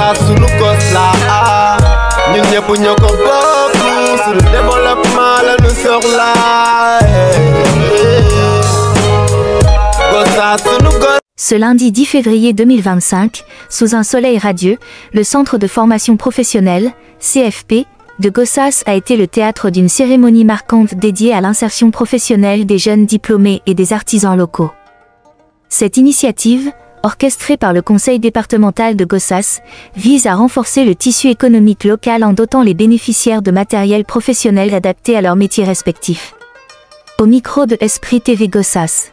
Gossas sunu gos la ñun ñëpp ñoo ko bokk sunu développement la ñu soxla Gossas sunu gos. Ce lundi 10 février 2025, sous un soleil radieux, le Centre de formation professionnelle, CFP, de Gossas a été le théâtre d'une cérémonie marquante dédiée à l'insertion professionnelle des jeunes diplômés et des artisans locaux. Cette initiative, orchestrée par le conseil départemental de Gossas, vise à renforcer le tissu économique local en dotant les bénéficiaires de matériel professionnel adapté à leurs métiers respectifs. Au micro de Esprit TV Gossas.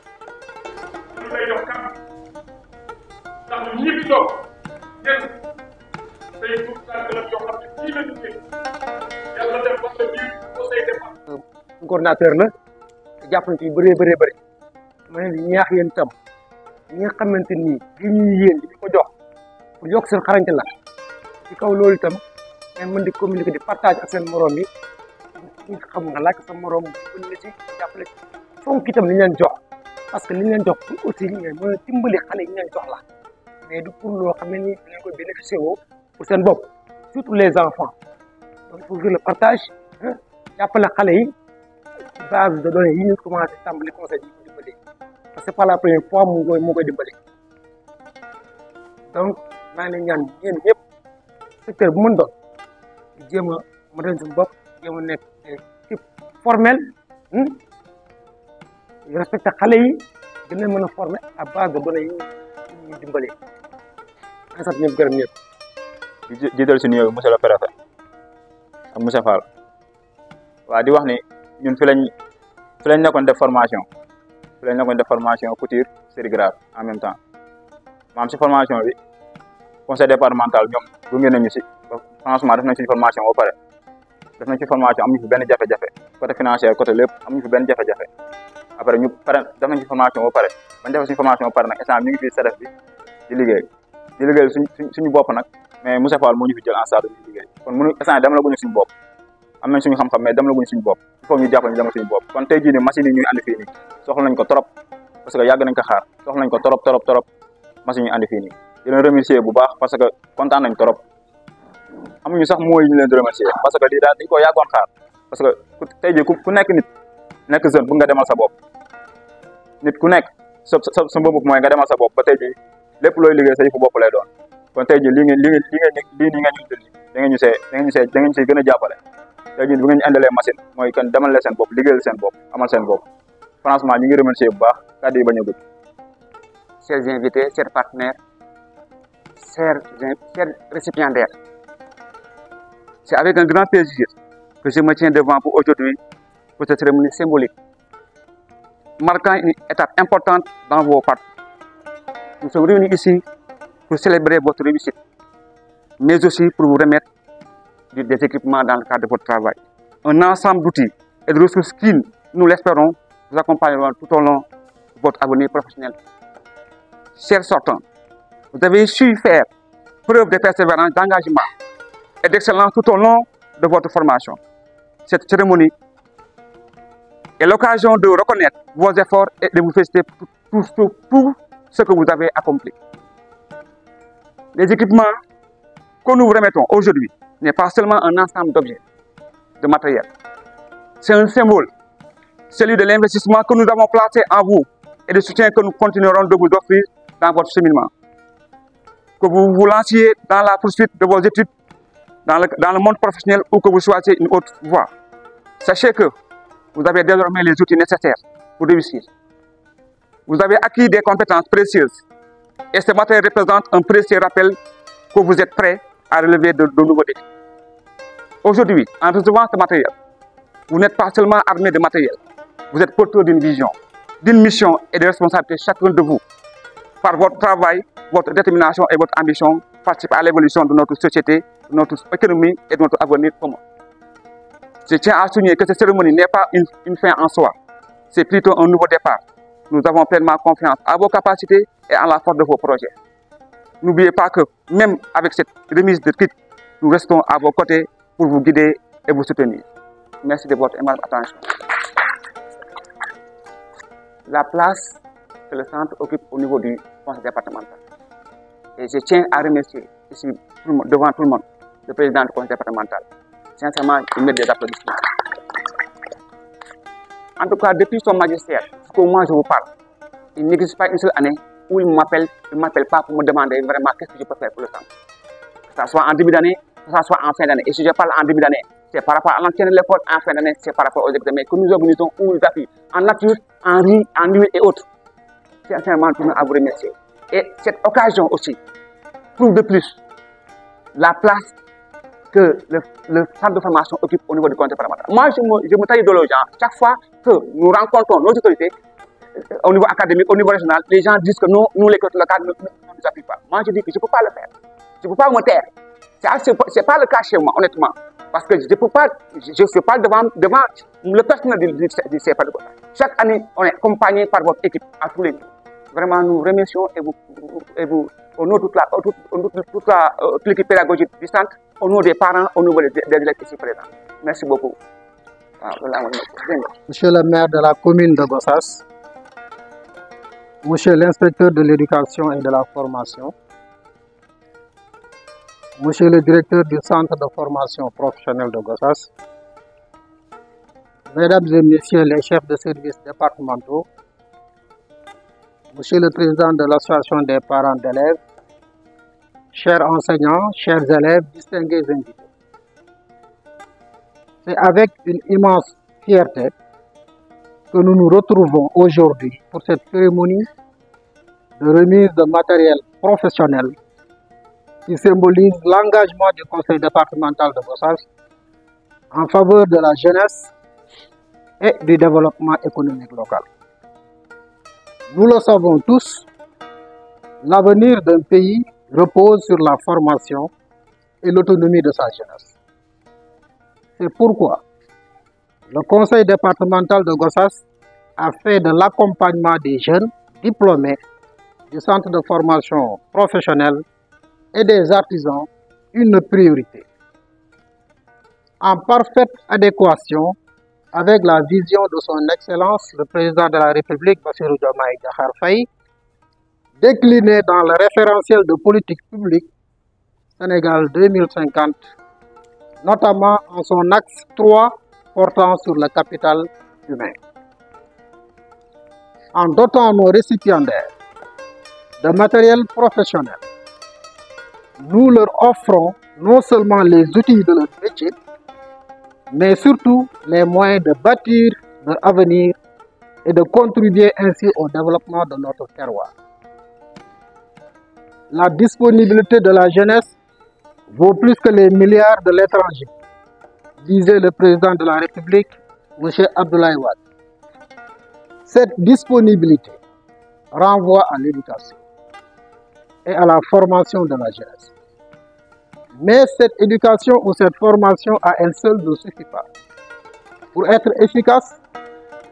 Coordinateur la jàpp nañ ci bëree ma ne ñaax yéen tam ñi nga xamante ni li ñuy yéen di ko jox pour yokk seen xarañte la ci kaw loolu itam ngeen mën di communiquer di partage ak seen morom yi ñi xam nga laaj sa morom mën na ci jàppale fonk itam li ñu leen jox parce que li ñu leen jox pour aussi ngeen mën a dimbali xale yi ñu leen jox la mais du pour loo xam ne ni dañ koy bénéficier woo pour seen bopp surtout les enfants donc il faut que le partage jàppale xale yi base de données yi ñu commencé tàmbali conseil yi ko dimbali parce que c'est pas la première fois mu koy dimbali donc maa ngi leen ñaan yéen ñëpp secteur bu mën doon di jéem a moderne suñu bopp jéem a nekk type formel respecté xale yi gën a mën a former à base de données yi ñu dimbali en sant ñëpp gërëm ñëpp di jiital si nuyoo monsieur le préfet ak monsieur Fall waa di wax ni ñun fi lañ nekkoon def formation couture sérigraphe en même temps maam si formation bi conseil départemental ñoom gunge nañu si franchement def nañ suñu formation ba pare def nañ ci formation amuñu fi benn jafe-jafe côté financier côté lépp amuñu fi benn jafe-jafe après ñu pare def nañ ci formation ba pare bañ defee suñu formation ba pare nag instant mi ngi fii SEDEF bi di liggéey suñu bopp nag mais Moussa Fall moo ñu fi jël en charge di liggéey kon mënu instant dem la guñu suñu bopp am nañ suñu xam-xam mais dem la guñu suñu bopp il faut ñu jàppale ñu demal suñu bopp kon tey jii nii machine yi ñuy andi fii nii soxla nañ ko trop parce que yàgg nañ ko xaar soxla nañ ko trop machine yi andi fii nii di leen remercier bu baax parce que kontaan nañ trop amuñu sax mooy ñu leen di remercier parce que lii daal dañ ko yàggoon xaar parce que tey jii ku nekk nit nekk jeune bu nga demal sa bopp nit ku nekk sa bopp mooy nga demal sa bopp ba tey jii lépp looy liggéey sa yëfu bopp lay doon kon tey jii lii nii nga ñu indil da ngeen ñu see gën a jàppale tey jii bu ngeen ñu indilee machine mooy kan demal leen seen bopp liggéeyal seen bopp amal seen bopp franchement ñu ngi remercier bu baax kàddu yi bañ a gudd. Chers invités, chers partenaires, chers récipiendaires, c'est avec un grand plaisir que je me tiens devant vous aujourd'hui pour cette cérémonie symbolique, marquant une étape importante dans vos parcours. Nous sommes réunis ici pour célébrer votre réussite, mais aussi pour vous remettre des équipements dans le cadre de votre travail. Un ensemble d'outils et de ressources qui, nous l'espérons, vous accompagneront tout au long de votre avenir professionnel. Chers sortants, vous avez su faire preuve de persévérance, d'engagement et d'excellence tout au long de votre formation. Cette cérémonie est l'occasion de reconnaître vos efforts et de vous féliciter pour tout ce que vous avez accompli. Les équipements que nous vous remettons aujourd'hui n'est pas seulement un ensemble d'objets, de matériel. C'est un symbole, celui de l'investissement que nous avons placé en vous et du soutien que nous continuerons de vous offrir dans votre cheminement. Que vous vous lanciez dans la poursuite de vos études dans le monde professionnel ou que vous choisissiez une autre voie. Sachez que vous avez désormais les outils nécessaires pour réussir. Vous avez acquis des compétences précieuses et ce matériel représente un précieux rappel que vous êtes prêts à relever de nouveaux défis. Aujourd'hui, en recevant ce matériel, vous n'êtes pas seulement armé de matériel, vous êtes porteur d'une vision, d'une mission et de responsabilité chacun de vous. Par votre travail, votre détermination et votre ambition, participez à l'évolution de notre société, de notre économie et de notre avenir commun. Je tiens à souligner que cette cérémonie n'est pas une fin en soi, c'est plutôt un nouveau départ. Nous avons pleinement confiance à vos capacités et à la force de vos projets. N'oubliez pas que même avec cette remise de kit, nous restons à vos côtés pour vous guider et vous soutenir. Merci de votre aimable attention. La place que le centre occupe au niveau du conseil départemental. Et je tiens à remercier ici, devant tout le monde, le président du conseil départemental. Sincèrement, il mérite des applaudissements. En tout cas, depuis son magistère, jusqu'au moment où je vous parle, il n'existe pas une seule année où il ne m'appelle pas pour me demander vraiment qu'est-ce que je peux faire pour le centre. Que ce soit en début d'année, que ce soit en fin d'année. Et si je parle en début d'année, c'est par rapport à l'ancienne école, en fin d'année, c'est par rapport aux examens que nous organisons ou nous appuyons en nature, en riz, en huile et autres. Sincèrement, je tiens à vous remercier. Et cette occasion aussi prouve de plus la place que le centre de formation occupe au niveau du conseil départemental. Moi, je me taille de gens. Chaque fois que nous rencontrons nos autorités, au niveau académique, au niveau régional, les gens disent que non, nous, les côtés locaux, ne nous appuient pas. Moi, je dis que je ne peux pas le faire. Je ne peux pas me taire. Ce n'est pas le cas chez moi, honnêtement. Parce que je ne suis pas devant le personnel du CFA de Gossas. Chaque année, on est accompagné par votre équipe à tous les niveaux. Vraiment, nous remercions et vous au nom de toute l'équipe pédagogique du centre, au nom des parents, au niveau des élèves ici présents. Merci beaucoup. Monsieur le maire de la commune de Gossas, Monsieur l'inspecteur de l'éducation et de la formation, Monsieur le directeur du centre de formation professionnelle de Gossas, Mesdames et Messieurs les chefs de services départementaux, Monsieur le président de l'association des parents d'élèves, chers enseignants, chers élèves, distingués invités. C'est avec une immense fierté que nous nous retrouvons aujourd'hui pour cette cérémonie de remise de matériel professionnel qui symbolise l'engagement du conseil départemental de Gossas en faveur de la jeunesse et du développement économique local. Nous le savons tous, l'avenir d'un pays repose sur la formation et l'autonomie de sa jeunesse. C'est pourquoi le conseil départemental de Gossas a fait de l'accompagnement des jeunes diplômés du centre de formation professionnelle et des artisans une priorité. En parfaite adéquation avec la vision de son Excellence, le président de la République, Bassirou Diomaye Diakhar Faye, déclinée dans le référentiel de politique publique Sénégal 2050, notamment en son axe 3 portant sur le capital humain. En dotant nos récipiendaires de matériel professionnel, nous leur offrons non seulement les outils de leur métier, mais surtout les moyens de bâtir leur avenir et de contribuer ainsi au développement de notre terroir. La disponibilité de la jeunesse vaut plus que les milliards de l'étranger, disait le président de la République, M. Abdoulaye Wade. Cette disponibilité renvoie à l'éducation et à la formation de la jeunesse. Mais cette éducation ou cette formation à elle seule ne suffit pas. Pour être efficace,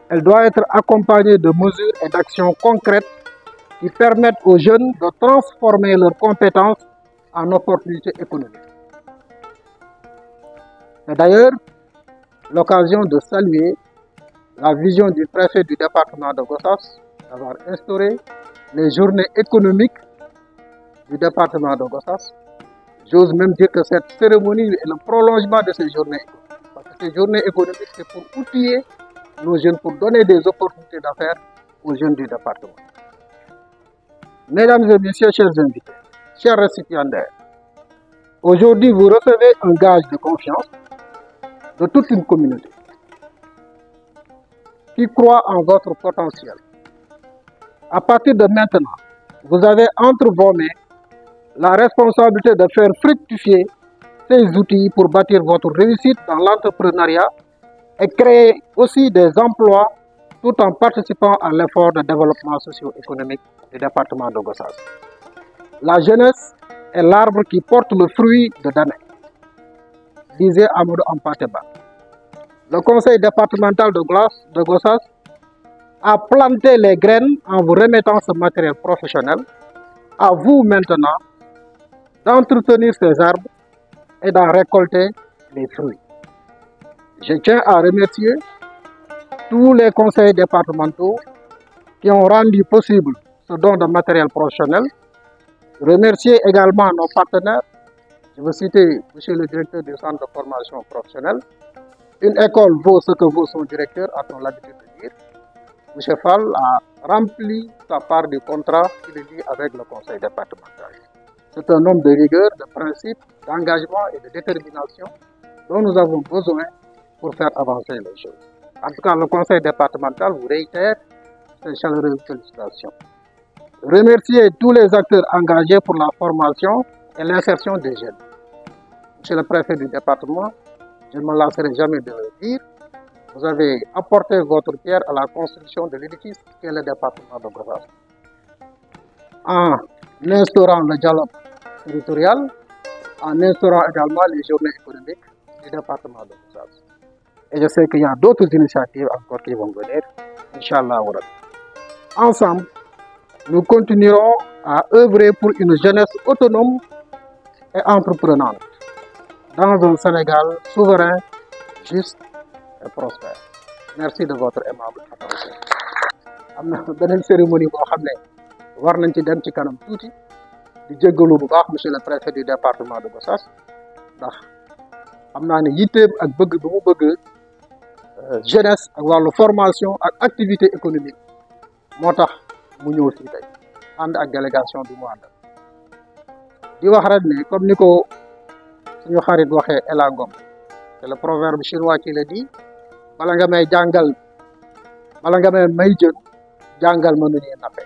elle doit être accompagnée de mesures et d'actions concrètes qui permettent aux jeunes de transformer leurs compétences en opportunités économiques. C'est d'ailleurs l'occasion de saluer la vision du préfet du département de Gossas d'avoir instauré les journées économiques du département de Gossas. J'ose même dire que cette cérémonie est le prolongement de ces journées économiques. Parce que ces journées économiques, c'est pour outiller nos jeunes, pour donner des opportunités d'affaires aux jeunes du département. Mesdames et messieurs, chers invités, chers récipiendaires, aujourd'hui vous recevez un gage de confiance de toute une communauté qui croit en votre potentiel. À partir de maintenant, vous avez entre vos mains la responsabilité de faire fructifier ces outils pour bâtir votre réussite dans l'entrepreneuriat et créer aussi des emplois tout en participant à l'effort de développement socio-économique du département de Gossas. La jeunesse est l'arbre qui porte le fruit de demain, disait Amadou Hampâté Bâ. Le conseil départemental de Gossas a planté les graines en vous remettant ce matériel professionnel. À vous maintenant d'entretenir ces arbres et d'en récolter les fruits. Je tiens à remercier tous les conseils départementaux qui ont rendu possible ce don de matériel professionnel. Remercier également nos partenaires Je veux citer monsieur le directeur du centre de formation professionnelle. Une école vaut ce que vaut son directeur, a-t-on l'habitude de dire. M. Fall a rempli sa part du contrat qu'il lie avec le conseil départemental. C'est un homme de rigueur, de principe, d'engagement et de détermination dont nous avons besoin pour faire avancer les choses. En tout cas, le conseil départemental vous réitère ses chaleureuses félicitations. Remercier tous les acteurs engagés pour la formation et l'insertion des jeunes. Monsieur le préfet du département, je ne me lasserai jamais de le dire, vous avez apporté votre pierre à la construction de l'édifice qu'est le département de Gossas. En instaurant le dialogue territorial, en instaurant également les journées économiques du département de Gossas. Et je sais qu'il y a d'autres initiatives encore qui vont venir, Inch'Allah. Ensemble, nous continuerons à œuvrer pour une jeunesse autonome et entreprenante dans un Sénégal souverain, juste et prospère. Merci de votre aimable attention. am na beneen cérémonie boo xam ne war nañ ci dem ci kanam tuuti di jéggalu bu baax monsieur le préfet du département de Gossas ndax xam naa ne yitteem ak bëgg bi mu bëgg jeunesse ak wàllu formation ak activité économique moo tax mu ñëw fii tey ànd ak délégation bi mu àndal di wax rek ne comme ni ko suñu xarit waxee Ela Ngom c'est le proverbe chinois qui le dit bala nga may jàngal bala nga may jën jàngal ma nu ñuy nappe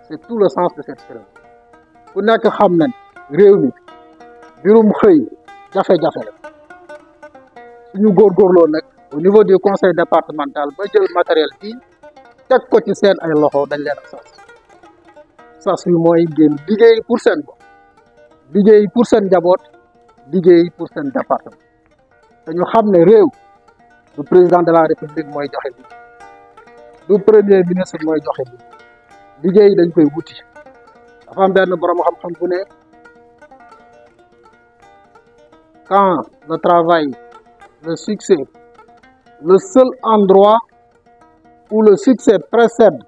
c'est tout le sens de cette cérémonie ku nekk xam nañ réew mi mbirum xëy jafe-jafe la suñu góorgóorloo nag au niveau du conseil départemental ba jël matériel bi teg ko ci seen ay loxo dañ leen a sas wi mooy ngeen liggéey pour seen bopp liggéey pour seen njaboot liggéey pour seen département te ñu xam ne réew du président de la république mooy joxe bi du premier ministre mooy joxe bi liggéey dañ koy wuti dafa am benn borom xam-xam bu ne quand le travail le succès le seul endroit où le succès précède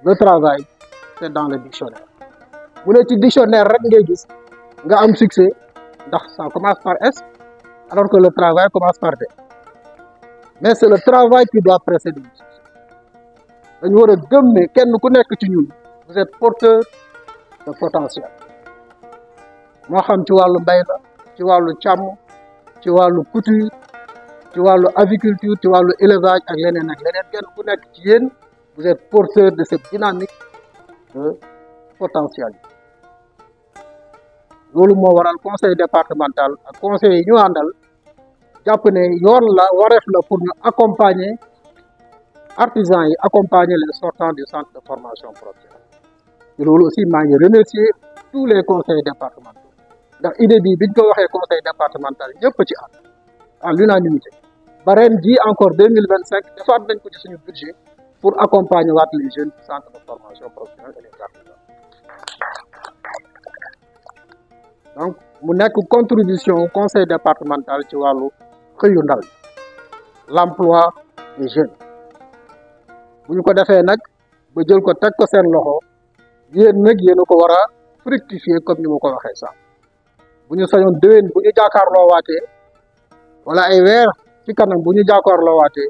le travail c'est dans le dictionnaire bu ne ci dictionnaire rek ngay gis nga am succès ndax ça commence par S alors que le travail commence par D mais c'est le travail qui doit précéder le succès dañu war a gëm ne kenn ku nekk ci ñun vous êtes porteur de potentiel moo xam ci wàllu mbay la ci wàllu càmm ci wàllu couture ci wàllu aviculture ci wàllu élevage ak leneen kenn ku nekk ci yéen vous êtes porteur de cette dynamique de potentiel loolu moo waral conseil départemental ak conseil yi ñu àndal jàpp ne yoon la wareef la pour ñu accompagner artisans yi accompagner les sortants du centre de formation professionnelle te loolu aussi maa ngi remercier tous les conseils départementaux ndax idée bi biñ ko waxee conseil départemental ñëpp ci ànd à l'unanimité ba ren ji encore 2025 defaat nañ ko ci suñu budget pour accompagner waat les jeunes du centre de formation professionnelle et les artisans donc mu nekk contribution conseil départemental ci wàllu xëyu ndaw yi l'emploi des jeunes bu ñu ko defee nag ba jël ko teg ko seen loxo yéen nag yéen a ko war a fructifier comme ni ma ko waxee sax bu ñu sañoon déwén bu ñu jàkkaarloo waatee wala ay weer ci kanam bu ñu jàkkaarloo waatee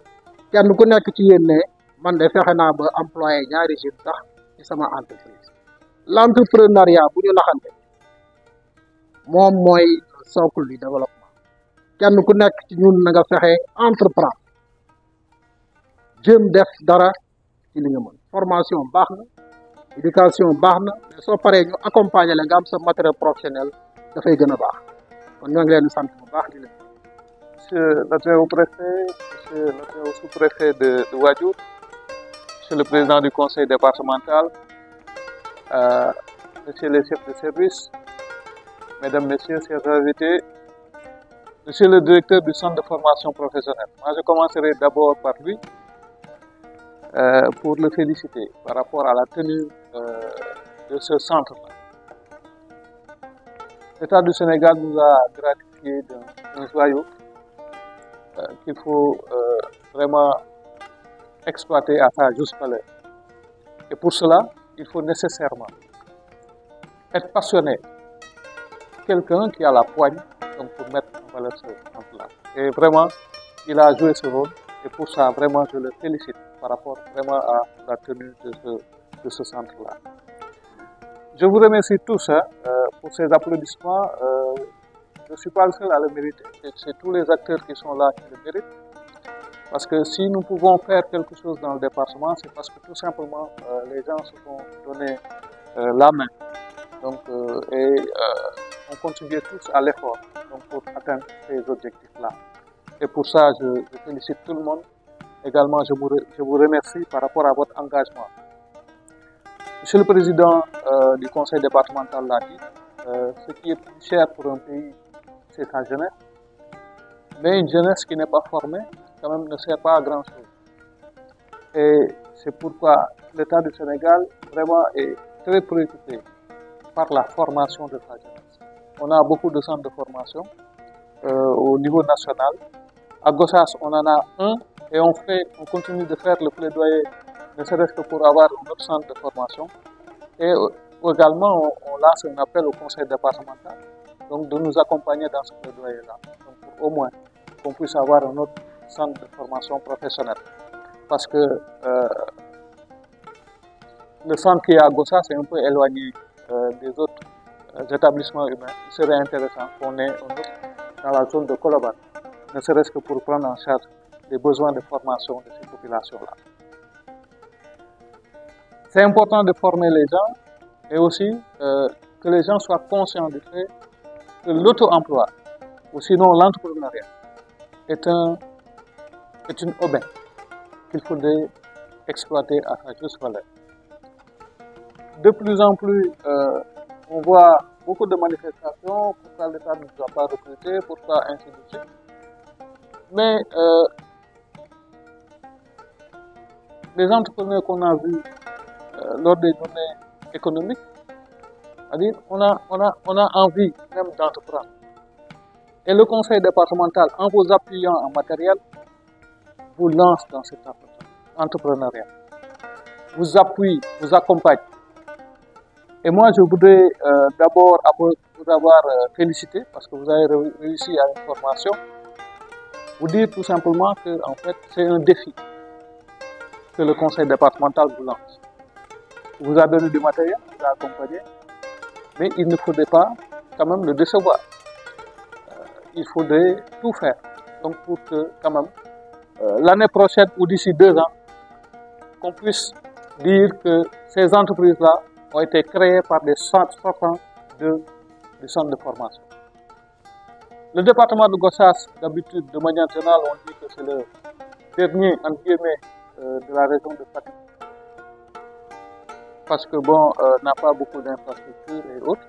kenn ku nekk ci yéen ne man de fexe naa ba employé ñaari jeunes sax ci sama entreprise l'entrepreneuriat bu ñu naxante moom mooy socle du développement kenn ku nekk ci ñun na nga fexe entreprendre jéem def dara ci li nga mën formation baax na éducation baax na mais soo paree ñu accompagner la nga am sa matériel professionnel dafay gën a baax kon ñoo ngi leen di sant bu baax di leen. Monsieur l'adjoint au préfet, monsieur l'adjoint au sous-préfet de Wadiour, monsieur le président du conseil départemental, monsieur les chefs de service, mesdames, messieurs, chers invités, monsieur le directeur du centre de formation professionnelle. Moi, je commencerai d'abord par lui pour le féliciter par rapport à la tenue de ce centre-là. L'État du Sénégal nous a gratifié d'un joyau qu'il faut vraiment exploiter à sa juste valeur. Et pour cela, il faut nécessairement être passionné quelqu'un qui a la poigne donc, pour mettre en valeur ce centre-là. Et vraiment, il a joué ce rôle et pour ça, vraiment, je le félicite par rapport vraiment à la tenue de ce centre-là. Je vous remercie tous pour ces applaudissements. Je ne suis pas le seul à le mériter, c'est tous les acteurs qui sont là qui le méritent. Parce que si nous pouvons faire quelque chose dans le département, c'est parce que tout simplement les gens se sont donné la main. Donc, on contribue tous à l'effort pour atteindre ces objectifs-là. Et pour ça, je félicite tout le monde. Également, je vous remercie par rapport à votre engagement. Monsieur le Président du Conseil départemental l'a dit, ce qui est plus cher pour un pays, c'est sa jeunesse. Mais une jeunesse qui n'est pas formée, quand même, ne sert pas à grand-chose. Et c'est pourquoi l'État du Sénégal, vraiment, est très préoccupé par la formation de sa jeunesse. On a beaucoup de centres de formation au niveau national. À Gossas, on en a un et on continue de faire le plaidoyer, ne serait-ce que pour avoir un autre centre de formation. Et également, on lance un appel au conseil départemental donc de nous accompagner dans ce plaidoyer-là, pour au moins qu'on puisse avoir un autre centre de formation professionnelle. Parce que le centre qui est à Gossas est un peu éloigné des autres établissements humains. Il serait intéressant qu'on ait un autre dans la zone de Colobane, ne serait-ce que pour prendre en charge les besoins de formation de ces populations-là. C'est important de former les gens et aussi que les gens soient conscients du fait que l'auto-emploi, ou sinon l'entrepreneuriat, est une aubaine qu'il faudrait exploiter à sa juste valeur. De plus en plus, on voit beaucoup de manifestations, pourquoi l'État ne doit pas recruter, pourquoi ainsi de suite. Mais les entrepreneurs qu'on a vus lors des journées économiques, c'est-à-dire on a envie même d'entreprendre. Et le conseil départemental, en vous appuyant en matériel, vous lance dans cet entrepreneuriat, vous appuie, vous accompagne. Et moi, je voudrais d'abord, après vous avoir félicité, parce que vous avez réussi à une formation, vous dire tout simplement que en fait, c'est un défi que le conseil départemental vous lance. Il vous a donné du matériel, vous a accompagné, mais il ne faudrait pas quand même le décevoir. Il faudrait tout faire. Donc pour que quand même, l'année prochaine ou d'ici 2 ans, qu'on puisse dire que ces entreprises-là ont été créées par des sortants du centre de formation. Le département de Gossas, d'habitude, de manière générale, on dit que c'est le dernier, entre guillemets, de la région de Fatick. Parce que bon, n'a pas beaucoup d'infrastructures et autres.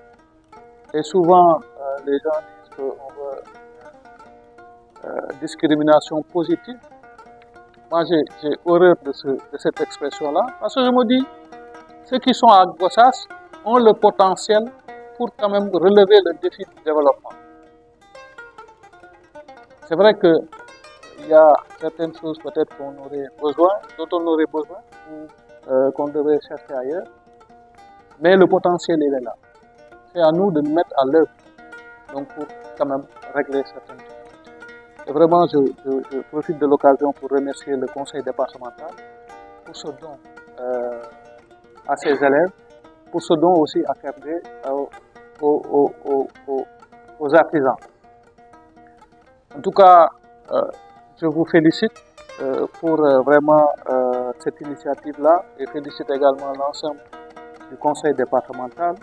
Et souvent, les gens disent qu'on veut discrimination positive. Moi, j'ai horreur de cette expression-là, parce que je me dis, ceux qui sont à Gossas ont le potentiel pour quand même relever le défi du développement. C'est vrai qu'il y a certaines choses peut-être qu'on aurait besoin, dont on aurait besoin, ou qu'on devrait chercher ailleurs, mais le potentiel il est là. C'est à nous de nous mettre à l'œuvre, donc pour quand même régler certaines choses. Et vraiment, je profite de l'occasion pour remercier le conseil départemental pour ce don à ses élèves, pour ce don aussi accordé aux artisans. En tout cas, je vous félicite pour vraiment cette initiative-là et félicite également l'ensemble du conseil départemental.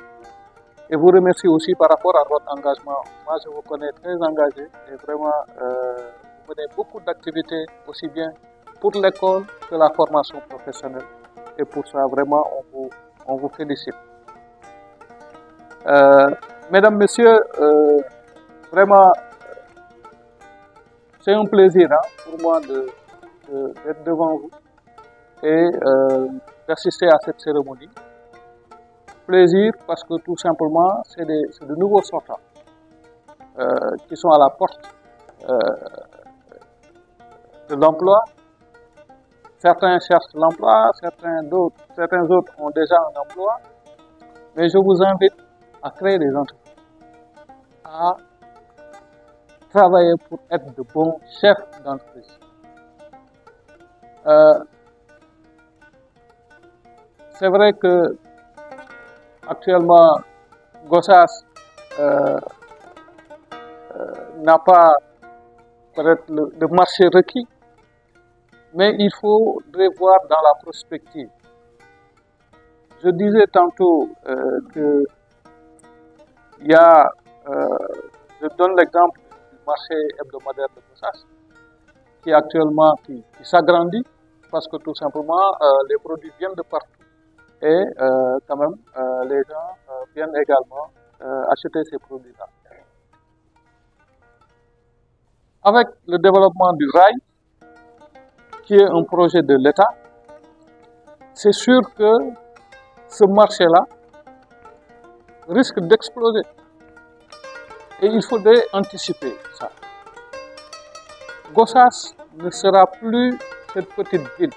Et vous remercie aussi par rapport à votre engagement. Moi, je vous connais très engagé et vraiment, vous menez beaucoup d'activités aussi bien pour l'école que la formation professionnelle. Et pour ça, vraiment, on vous félicite. Mesdames, Messieurs, vraiment, c'est un plaisir pour moi d'être devant vous et d'assister à cette cérémonie. Plaisir parce que tout simplement, c'est de nouveaux sortants qui sont à la porte de l'emploi. Certains cherchent l'emploi, certains autres ont déjà un emploi. Mais je vous invite à créer des entreprises. à travailler pour être de bons chefs d'entreprise. C'est vrai que actuellement Gossas n'a pas peut-être le marché requis, mais il faut revoir dans la prospective. Je disais tantôt que il y a, je donne l'exemple du marché hebdomadaire de Gossas, qui actuellement qui s'agrandit parce que tout simplement les produits viennent de partout et quand même les gens viennent également acheter ces produits-là. Avec le développement du rail, qui est un projet de l'État, c'est sûr que ce marché-là risque d'exploser. Et il faudrait anticiper ça. Gossas ne sera plus cette petite ville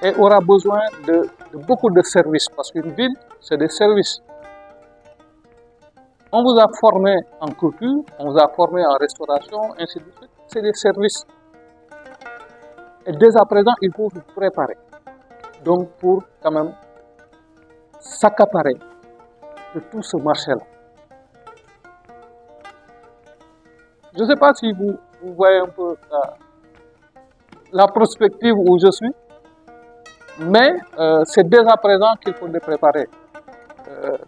et aura besoin de beaucoup de services, parce qu'une ville, c'est des services. On vous a formé en culture, on vous a formé en restauration, ainsi de suite. C'est des services. Et dès à présent, il faut vous préparer. Donc, pour quand même s'accaparer de tout ce marché-là. Je ne sais pas si vous voyez un peu la prospective où je suis, mais c'est dès à présent qu'il faut les préparer.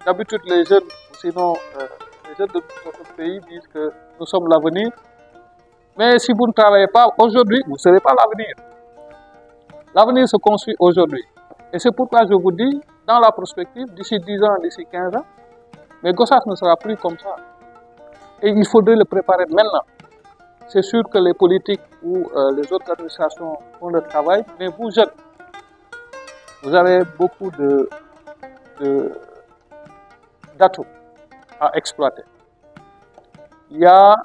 D'habitude, les jeunes, sinon les jeunes de notre pays disent que nous sommes l'avenir, mais si vous ne travaillez pas aujourd'hui, vous ne serez pas l'avenir. L'avenir se construit aujourd'hui. Et c'est pourquoi je vous dis, dans la prospective, d'ici 10 ans, d'ici 15 ans, mais Gossas ne sera plus comme ça. Et il faudrait le préparer maintenant. C'est sûr que les politiques ou les autres administrations font le travail, mais vous jeunes, vous avez beaucoup d'atouts à exploiter. Il y a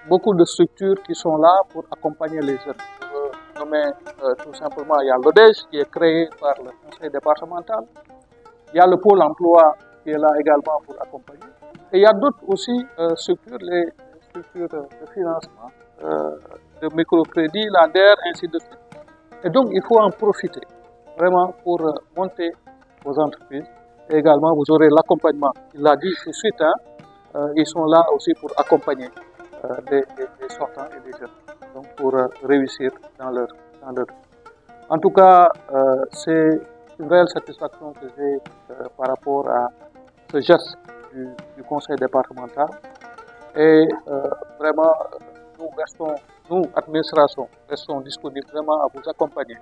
beaucoup de structures qui sont là pour accompagner les jeunes. Je veux nommer tout simplement, il y a l'ODEJ qui est créé par le conseil départemental. Il y a le pôle emploi qui est là également pour accompagner. Et il y a d'autres aussi structures, les structures de financement, de microcrédit, l'ADER, ainsi de suite. Et donc, il faut en profiter vraiment pour monter vos entreprises. Et également, vous aurez l'accompagnement. Il l'a dit tout de suite, hein, ils sont là aussi pour accompagner les sortants et les jeunes, donc pour réussir dans leur vie. En tout cas, c'est une réelle satisfaction que j'ai par rapport à ce geste du conseil départemental. Et vraiment, nous, administration, restons disponibles vraiment à vous accompagner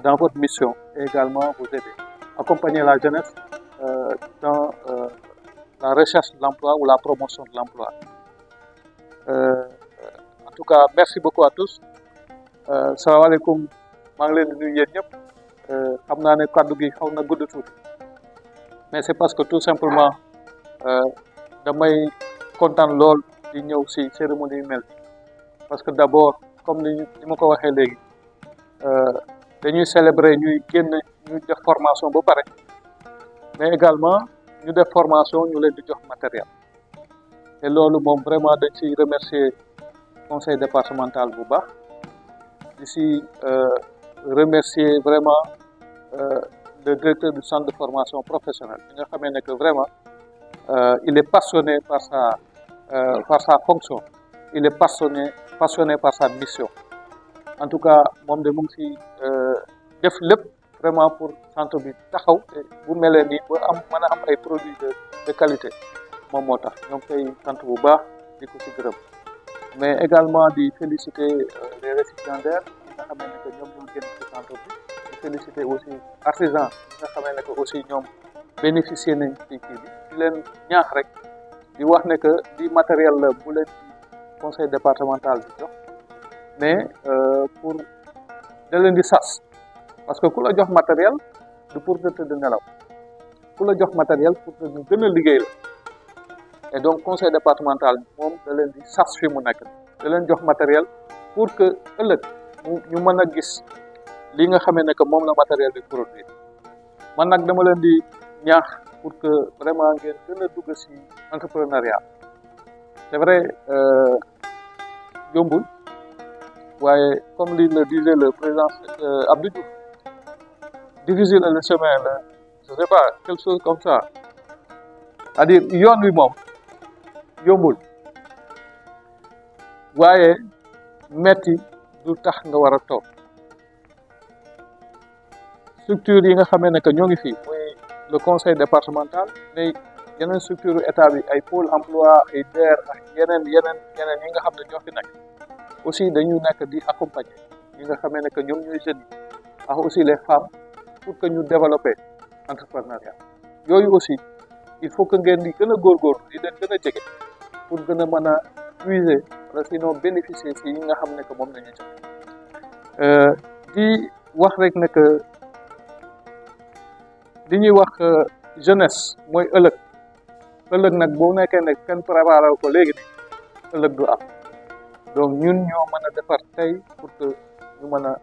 dans votre mission et également vous aider. Accompagner la jeunesse dans la recherche de l'emploi ou la promotion de l'emploi. En tout cas, merci beaucoup à tous. Salam alaikum. maa ngi leen di nuyu yéen ñëpp xam naa ne kàddu gi xaw na gudd tuuti mais c'est parce que tout simplement damay kontaan lool di ñëw si cérémonie yu mel parce que d'abord comme ni ma ko waxee léegi dañuy célébrer ñuy génn ñu def formation ba pare mais également ñu def formation ñu leen di jox matériel et loolu moom vraiment dañ ciy remercier conseil départemental bu baax di si remercier vraiment le directeur du centre de formation professionnelle bi nga xamee ne que vraiment il est passionné par sa fonction il est passionné par sa mission en tout cas moom de mu ngi si def lépp vraiment pour centre bi taxaw te bu melee nii ba mën a am ay produits de qualité moom moo tax ñoo ngi koy sant bu baax di ko si gërëm mais également di féliciter les récipiendaires yi nga xamee ne que ñoom ñoo génn ci centre bi di féliciter aussi artisans yi nga xamee ne que aussi ñoom bénéficier nañ ci kii bi di leen ñaax rek di wax ne que di matériel la bu leen ci conseil départemental bi jox mais pour da leen di sas parce que ku la jox matériel du pour nga tëdd nelaw ku la jox matériel pour que ñu gën a liggéey la et donc conseil départemental moom da leen di sas fi mu nekk da leen jox matériel pour que ëllëg ñu mën a gis li nga xamee ne que moom la matériel bi produire man nag dama leen di ñaax pour que vraiment ngeen gën a dugg ci entrepreneuriat c'est vrai yombul waaye comme li le disait le président Abdou Diouf difficile est le chemin là je sais pas quelque chose comme ça c'est-à-dire yoon wi moom yombul waaye metti du tax nga war a toog structure yi nga xamee ne que ñoo ngi fii muy le conseil départemental mais yeneen structure état bi ay pôle emploi ay DER ak yeneen yi nga xam ne ñoo fi nekk aussi dañu nekk di accompagner ñi nga xamee ne que ñoom ñooy jeunes yi ak aussi les femmes pour que ñu développer entrepreneuriat yooyu aussi il faut que ngeen di gën a góorgóorlu di leen gën a jege pour gën a mën a puiser wala sinon bénéficier si yi nga xam ne que moom la ñu jox di wax rek ne que li ñuy wax jeunesse mooy ëllëg nag boo nekkee ne kenn préparé ko léegi ni ëllëg du am donc ñun ñoo mën a defar tey pour que ñu mën a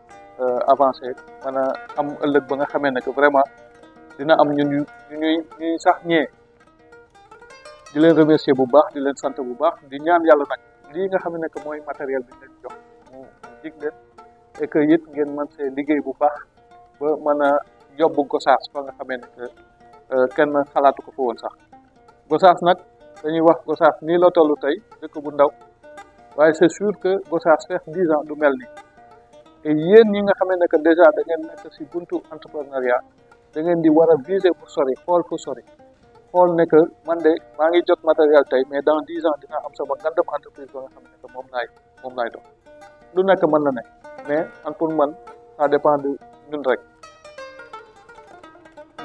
avancer mën a am ëllëg ba nga xamee ne que vraiment dina am ñun ñuy sax ñee di leen remercier bu baax di leen sant bu baax di ñaan yàlla nag lii nga xam ne que mooy matériel bi leen jox mu dig leen et que it ngeen mën see liggéey bu baax ba mën a yóbbu Gossas fa nga xamee ne que kenn xalaatu ko fa woon sax Gossas nag dañuy wax Gossas nii la toll tey dëkk bu ndaw waaye c'est sûr que Gossas feex 10 ans du mel ni et yéen ñi nga xamee ne que déjà da ngeen nekk ci buntu entrepreneuriat da ngeen di war a viser bu sori xool fu sori xool ne que man de maa ngi jot matériel tey mais dans 10 ans dina am sama ngandam entreprise ba nga xam ne que moom laay dox lu nekk mën na nekk mais pour man ça dépend de ñun rek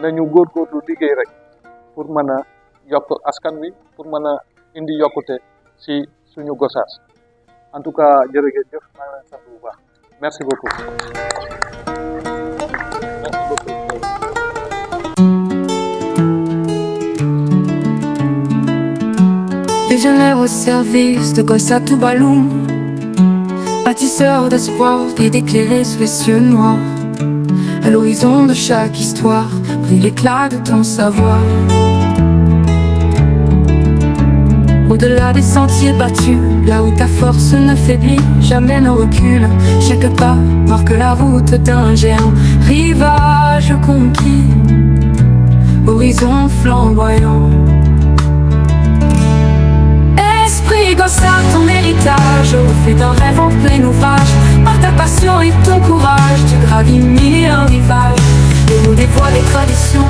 nañu góorgóorlu liggéey rek pour mën a yokk askan wi pour mën a indi yokkute ci suñu Gossas en tout cas jërëjëf maa ngi leen sant bu baax merci beaucoup. Légionnaire au service de Gossas tout ballon, bâtisseur d'espoir et d'éclairer sous les cieux noirs. À l'horizon de chaque histoire, brille l'éclat de ton savoir. Au-delà des sentiers battus, là où ta force ne faiblit, jamais ne recule. Chaque pas marque la route d'un géant. Rivage conquis, horizon flamboyant. Esprit Gossas, ton héritage, au fait d'un rêve en plein ouvrage. Par ta passion et ton courage, tu gravis mille rivages. Héros des voies des traditions,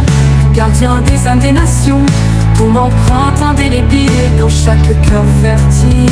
gardien des âmes des nations. Ton empreinte indélébile dans chaque cœur fertile.